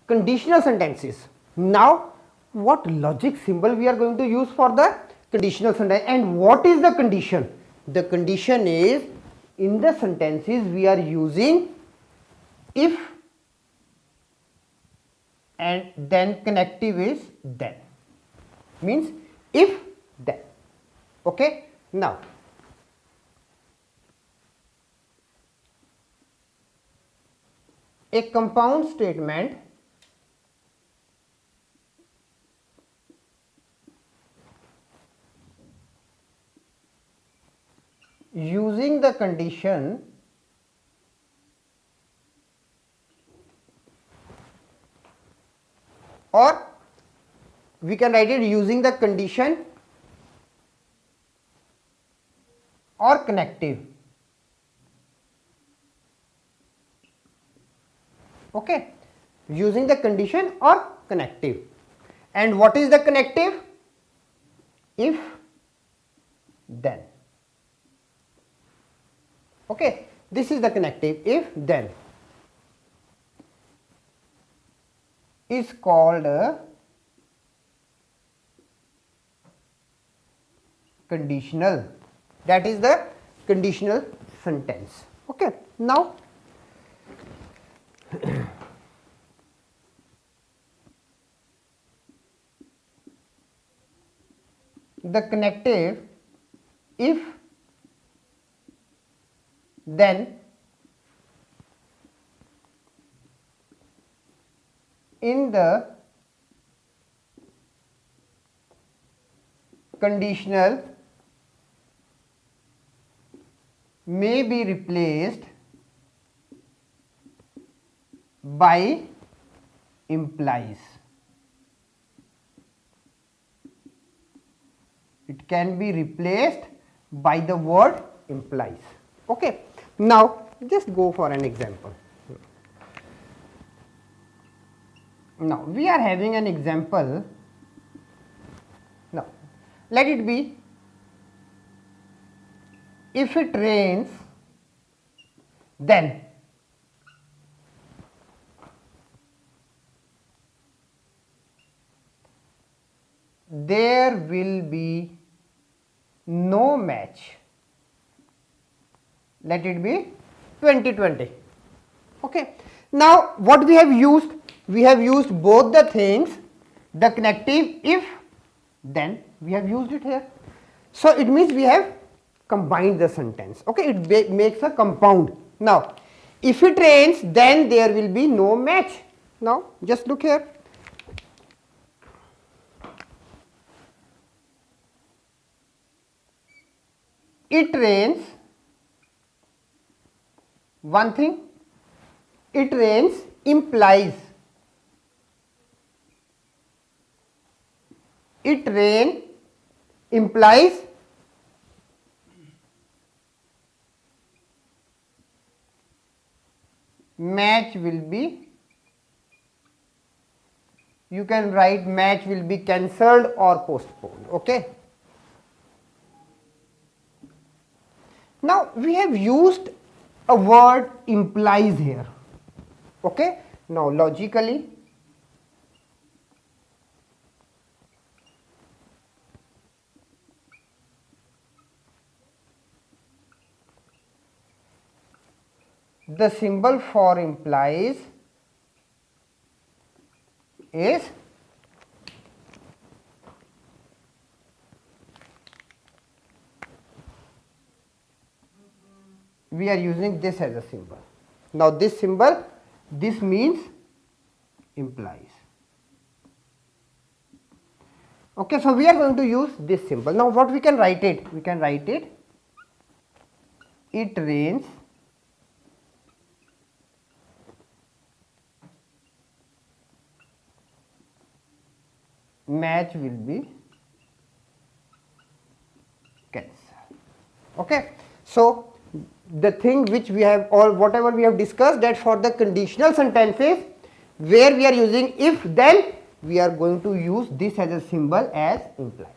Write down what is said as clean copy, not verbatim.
conditional sentences. Now what logic symbol we are going to use for the conditional sentence, and what is the condition? The condition is, in the sentences we are using if and then connective is then, means if then. Okay. Now a compound statement using the condition or we can write it using the condition or connective. Okay, using the condition or connective. And what is the connective? If then. Okay, this is the connective, if then, is called a conditional. That is the conditional sentence. Okay. Now the connective if then in the conditional may be replaced by implies. It can be replaced by the word implies. Okay. Now just go for an example. Now we are having an example. Now let it be, if it rains then there will be no match. Let it be 2020. Okay. Now what we have used? We have used both the things, the connective if then, we have used it here. So it means we have combined the sentence. Okay, it makes a compound. Now if it rains then there will be no match. Now just look here. It rains, one thing, it rains implies, it rain implies match will be, you can write match will be cancelled or postponed. Okay. Now we have used a word implies here. Okay. Now logically the symbol for implies is we are using this as a symbol. Now this symbol, this means implies. Okay, so we are going to use this symbol. Now what we can write it? We can write it, it rains match will be cancelled. Okay. So the thing which we have, or whatever we have discussed, that for the conditional sentences where we are using if then, we are going to use this as a symbol as implies.